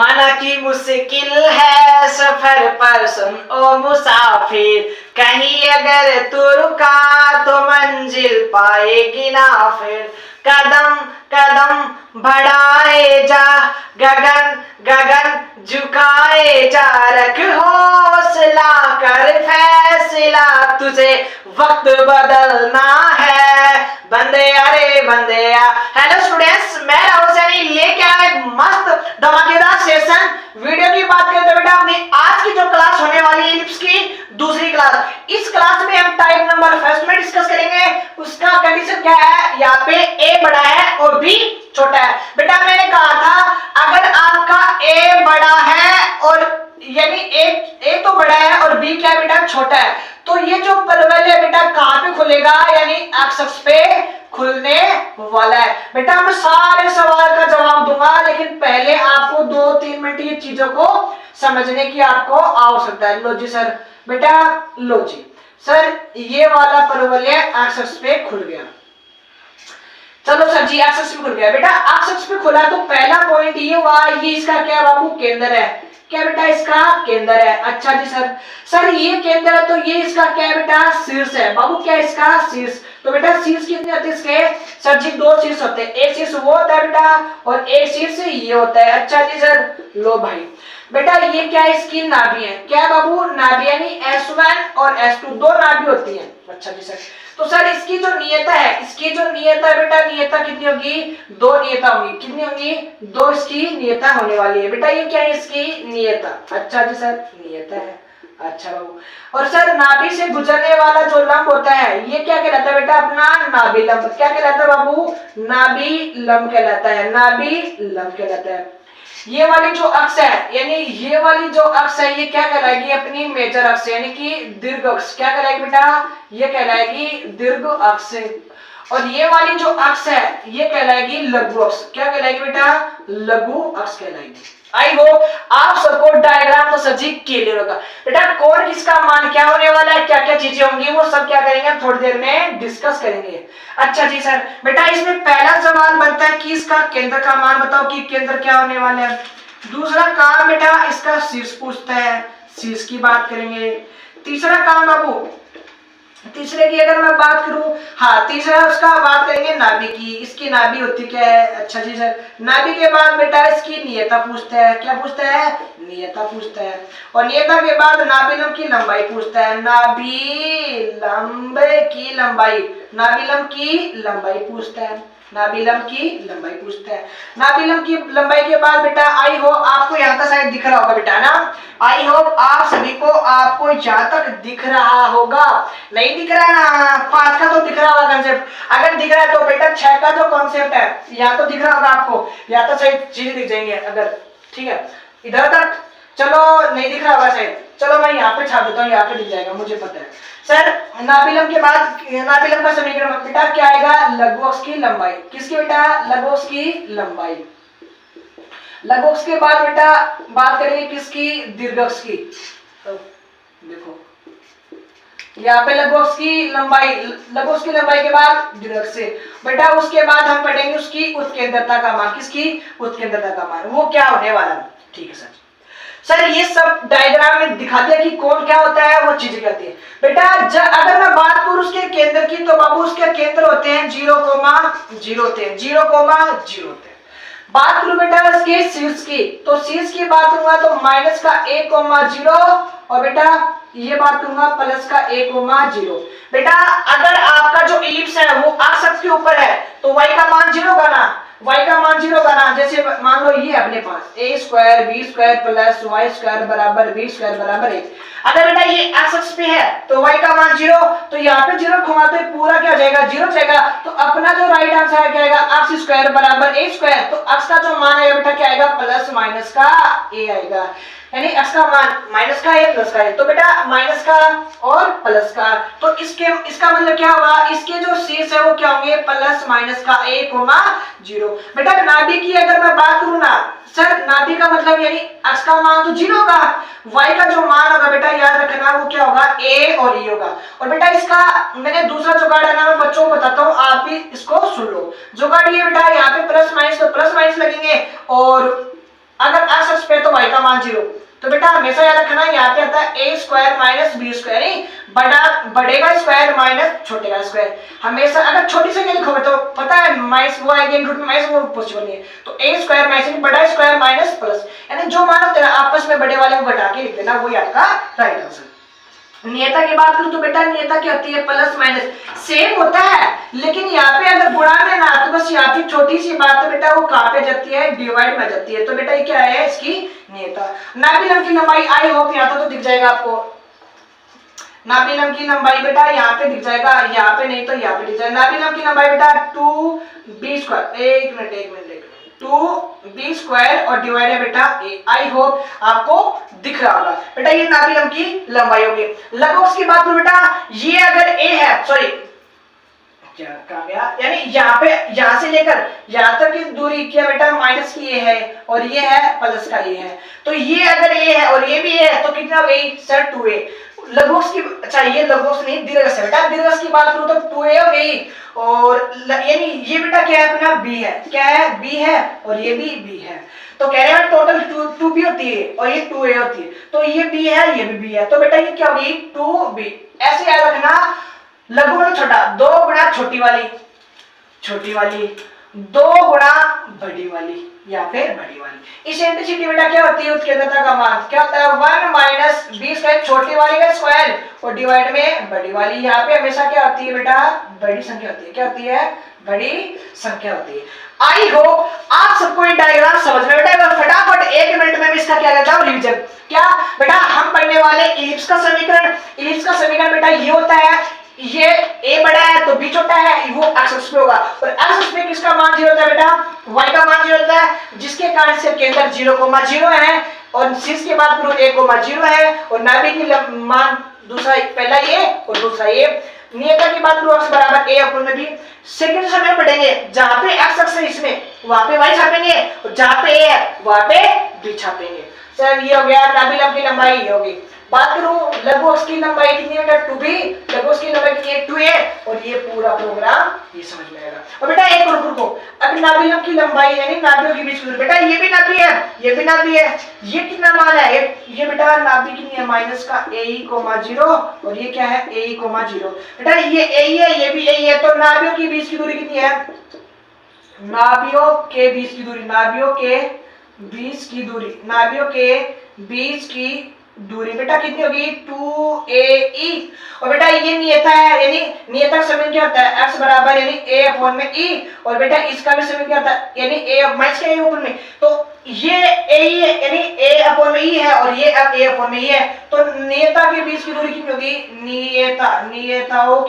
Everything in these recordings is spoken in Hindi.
माना कि मुश्किल है सफर पर सुन ओ मुसाफिर, कहीं अगर तू रुका तो मंजिल पाएगी ना फिर। कदम कदम बढ़ाए जा, गगन गगन झुकाए जा, रख हौसला कर फैसला, तुझे वक्त बदलना है बंदेया रे बंदेया। हेलो स्टूडेंट्स, मैं राहुल सैनी लेके आया एक मस्त धमाकेदार सेशन। वीडियो की बात करें तो बेटा अपनी आज की जो क्लास होने वाली है इलिप्स की दूसरी क्लास, इस क्लास में हम टाइप नंबर फर्स्ट में डिस्कस करेंगे। उसका कंडीशन क्या है, यहाँ पे ए बड़ा है और बी छोटा है। बेटा मैंने कहा था अगर आपका ए बड़ा है और यानी ए तो बड़ा है और बी क्या है बेटा छोटा है, तो ये जो परवल है बेटा कहां पे खुलेगा, यानी एक्स अक्ष पे खुलने वाला है। बेटा मैं सारे सवाल का जवाब दूंगा, लेकिन पहले आपको 2-3 मिनट ये चीजों को समझने की आपको आवश्यकता है। लो जी सर, बेटा लो जी सर, ये वाला परवल है एक्स अक्ष पे खुल गया। चलो सर जी एक्स अक्ष पे खुल गया। बेटा एक्स अक्ष पे खुला तो पहला पॉइंट ये हुआ, ये इसका क्या बाबू केंद्र है। क्या बेटा इसका केंद्र है। अच्छा जी सर, सर ये केंद्र है तो ये इसका क्या है बेटा शीर्ष है। बाबू क्या है इसका शीर्ष। तो बेटा शीर्ष कितने होते हैं इसके, सर जी 2 शीर्ष होते हैं, एक शीर्ष वो होता है बेटा और एक शीर्ष ये होता है। अच्छा जी सर, लो भाई बेटा ये क्या है इसकी नाभि है। क्या बाबू नाभि, यानी S1 और S2 दो नाभि होती है। अच्छा जी सर, तो सर इसकी जो नियता है, इसकी जो नियता है बेटा, नियता कितनी होगी, 2 नियता होगी। कितनी होगी, 2 इसकी नियता होने वाली है। बेटा ये क्या है इसकी नियता। अच्छा जी सर, नियता है। अच्छा बाबू, और सर नाभि से गुजरने वाला जो लंब होता है ये क्या कहलाता है बेटा, अपना नाभि लंब। क्या कहलाता है बाबू, नाभि लंब कहलाता है, नाभि लंब कहलाता है। ये वाली जो अक्ष है, यानी ये वाली जो अक्ष है ये क्या कहलाएगी, अपनी मेजर अक्ष यानी कि दीर्घ अक्ष। क्या कहलाएगी बेटा, ये कहलाएगी दीर्घ अक्ष। और ये वाली जो अक्ष है ये कहलाएगी लघु अक्ष। क्या कहलाएगी बेटा, लघु अक्ष कहलाएगी। आई हो आप सबको डायग्राम तो सजी क्लियर होगा। बेटा कौन किसका मान क्या होने वाला है, क्या क्या चीजें होंगी, वो सब क्या करेंगे थोड़ी देर में डिस्कस करेंगे। अच्छा जी सर, बेटा इसमें पहला सवाल बनता है कि इसका केंद्र का मान बताओ कि केंद्र क्या होने वाला है। दूसरा काम बेटा इसका शीर्ष पूछता है, शीर्ष की बात करेंगे। तीसरा काम बाबू, तीसरे की अगर मैं बात करूं, हाँ तीसरा उसका बात करेंगे नाभि की, इसकी नाभि होती क्या है। अच्छा जी सर, नाभि के बाद बेटा इसकी नियता पूछता है। क्या पूछता है, नियता पूछता है। और नियता के बाद नाभि लंब की लंबाई पूछता है, नाभि लंब की लंबाई, नाभि लंब की लंबाई पूछता है, नाभि लंब की लंबाई पूछता है। नाभि लंब की लंबाई के बाद बेटा आई हो आपको यहाँ तक शायद दिख रहा होगा बेटा ना, आई होप आप सभी को आपको यहाँ तक दिख रहा होगा। नहीं दिख रहा ना, 5 का तो दिख रहा होगा कंसेप्ट। अगर दिख रहा है तो बेटा 6 का जो कॉन्सेप्ट है यहाँ तो दिख रहा होगा आपको, यहाँ तो सही चीजें दिख जाएंगे अगर, ठीक है इधर तक। चलो नहीं दिख रहा होगा शायद, चलो मैं यहाँ पे छाप देता हूँ, यहाँ पे दिख जाएगा मुझे पता है। सर नाभि लंब के बाद नाभि लंब का समीकरण बेटा क्या आएगा, लघु अक्ष की लंबाई। किसकी बेटा, लघु अक्ष की लंबाई। लघु अक्ष के बाद बेटा बात करेंगे किसकी, दीर्घ अक्ष की। तो देखो यहाँ पे लघु अक्ष की लंबाई, लघु अक्ष की लंबाई के बाद दीर्घ अक्ष से बेटा उसके बाद हम पढ़ेंगे उसकी उत्केंद्रता का मान। किसकी, उत्केंद्रता का मान, वो क्या होने वाला है। ठीक है सर, सर ये सब डायग्राम में दिखा दिया कि कौन क्या होता है, वो चीजें कहती है। बेटा अगर मैं बात करूं उसके केंद्र की, तो बाबू उसके केंद्र होते हैं 0,0 होते हैं, 0,0 होते हैं। बात करूं बेटा इसके शीर्ष की, तो शीर्ष की बात करूंगा तो माइनस का 1,0 और बेटा ये बात करूंगा प्लस का 1,0। बेटा अगर आपका जो इलिप्स है वो एक्स अक्ष के ऊपर है तो y का मान 0 होगा ना, y का मान 0 होगा ना। जैसे मान लो ये अपने पास a² b² प्लस y² बराबर b² बराबर 1। अगर बेटा ये एक्स अक्ष पे है तो y का मान 0, तो यहाँ पे 0 घुमाते तो पूरा क्या हो जाएगा, 0 जाएगा। तो अपना जो राइट आंसर क्या आएगा, x² बराबर a²। तो x का जो मान आएगा बेटा क्या आएगा, प्लस माइनस का a आएगा, यानी x का मान माइनस का a प्लस का a। तो बेटा माइनस का और प्लस का, तो इसका मतलब क्या होगा, इसके जो शीर्ष है वो क्या होंगे, प्लस माइनस का 1,0। बेटा नाभि की अगर मैं बात करूं ना सर, नाभि का मतलब यानी x का मान तो 0 होगा, y का जो मान होगा बेटा याद रखना वो क्या होगा, a और e होगा। और बेटा इसका मैंने दूसरा जुगाड़ है ना, मैं बच्चों को बताता हूँ, आप भी इसको सुन लो। जुगाड़ ये बेटा यहाँ पे प्लस माइनस तो प्लस माइनस लगेंगे, और अगर एक्स अक्ष पे मान 0। तो बेटा हमेशा याद रखना यहाँ पे आता है a square minus B square, बड़े का स्क्वायर माइनस छोटे का स्क्वायर। हमेशा अगर छोटी संख्या लिखोगे तो पता है माइनस वो आएगी रूट में माइनस, वो पॉसिबल नहीं है। तो a स्क्वायर माइनस बड़ा स्क्वायर माइनस प्लस, यानी जो मान होते हैं आपस में बड़े वाले को घटा के लिख देना, वही आपका राइट आंसर। नियता की बात करूं तो बेटा नियता क्या होती है, प्लस माइनस सेम होता है, लेकिन यहाँ पे अगर गुणा में ना तो बस यहाँ पे छोटी सी बात है बेटा, वो कहाँ पे जाती है, डिवाइड में जाती है। तो बेटा ये क्या है, इसकी नियता। नाभिलम की लंबाई आई होप यहाँ तो दिख जाएगा आपको, नाभिलम की लंबाई बेटा यहाँ पे दिख जाएगा, यहाँ पे नहीं तो यहाँ पे दिख जाएगा। नाभिलम की लंबाई बेटा 2b स्क्वायर, एक मिनट 2b स्क्वायर और डिवाइड है बेटा a। आई होप आपको दिख रहा होगा बेटा, ये नाभिलम की लंबाई होगी। लघुअक्ष की बात करूं बेटा, ये अगर a है, सॉरी क्या कहा गया, यानी यहाँ से लेकर यहाँ तक की दूरी क्या बेटा, माइनस की a है और ये है प्लस का a है। तो ये अगर a है और ये भी a है तो कितना हो गई सर 2a। लघुअक्ष की, अच्छा ये लघुअक्ष नहीं दीर्घअक्ष है बेटा, दीर्घअक्ष की बात करूं तो 2a हो गई, और यानी ये बेटा क्या है अपना b है, क्या है b है और ये भी b है। तो कह रहे हैं टोटल 2b होती है और ये 2a होती है, तो ये b है ये भी b है, तो बेटा ये क्या होगी 2b। ऐसे याद रखना, लघु में छोटा 2 गुणा छोटी वाली 2 गुणा बड़ी वाली या फिर बड़ी वाली। इस इंटीग्रेशन बेटा क्या होती है, उत्केंद्रता का मान क्या होता है 1 माइनस b स्क्वायर, छोटी वाली का स्क्वायर और डिवाइड में बड़ी वाली। यहाँ पे हमेशा क्या होती है बेटा, बड़ी संख्या होती है, क्या होती है, बड़ी संख्या होती है। आई होप आप सबको ये डायग्राम समझ में बेटा, फटाफट 1 मिनट में भी इसका क्या करता हूं रिवीजन। क्या बेटा हम पढ़ने वाले इलिप्स का समीकरण बेटा ये होता है, ये a बड़ा है तो b छोटा है, वो x अक्ष पे होगा, और x अक्ष पे किसका मान 0 होता है बेटा, y का मान 0 होता है, जिसके कारण से केंद्र 0,0 है और शीर्ष के बाद 1,0 है, और नाभि की मान दूसरा पहला ये और दूसरा ये। नियता की बात करूं x बराबर a अपूर्ण में भी सेकंड समय पढ़ेंगे, जहां पे x अक्ष है इसमें वहां पे y छापेंगे, और जहां पे a है वहां पे b छापेंगे। सर ये हो गया नाभिलम की लंबाई, ये होगी। बात करूं लघु अक्ष की लंबाई कितनी है बेटा 2b, लघु अक्ष की लंबाई कितनी है 2a, और ये पूरा प्रोग्राम ये समझ में आएगा। और बेटा एक रुको, अब नाभिलम की लंबाई यानी नाभियों के बीच की दूरी, बेटा ये भी नाभि है ये भी नाभि है, ये कितना मान है, ये बेटा नाभि कितनी है माइनस का a,0 और ये क्या है a,0। बेटा ये a है ये भी a है, तो नाभियों के बीच की दूरी कितनी है, नाभियों के बीच की दूरी बेटा कितनी होगी 2ae। और बेटा ये नियता है, यानी नियता का समीकरण क्या होता है, x बराबर यानी a अपॉन में e, और बेटा इसका भी समीकरण क्या होता है, यानी a माइनस का a अपॉन में, तो ये a यानी a अपॉन में e है और ये अब a अपॉन में e है, तो नियता के बीच की दूरी कितनी होगी, नियताओं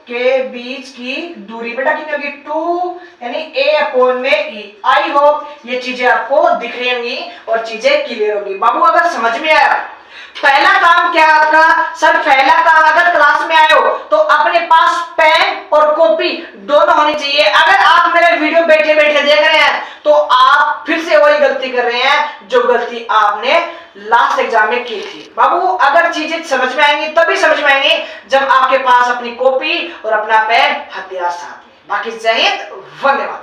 के बीच की दूरी बेटा कितनी होगी 2 यानी a अपॉन में e। आई होप ये चीजें आपको दिख रही होंगी और चीजें क्लियर होगी। बाबू अगर समझ में आया, पहला काम क्या है आपका, सर पहला काम अगर क्लास में आए हो तो अपने पास पेन और कॉपी दोनों होनी चाहिए। अगर आप मेरे वीडियो बैठे बैठे देख रहे हैं तो आप फिर से वही गलती कर रहे हैं जो गलती आपने लास्ट एग्जाम में की थी। बाबू अगर चीजें समझ में आएंगी तभी समझ में आएंगी जब आपके पास अपनी कॉपी और अपना पेन हथियार साथ में। बाकी जय हिंद, वंदे मातरम।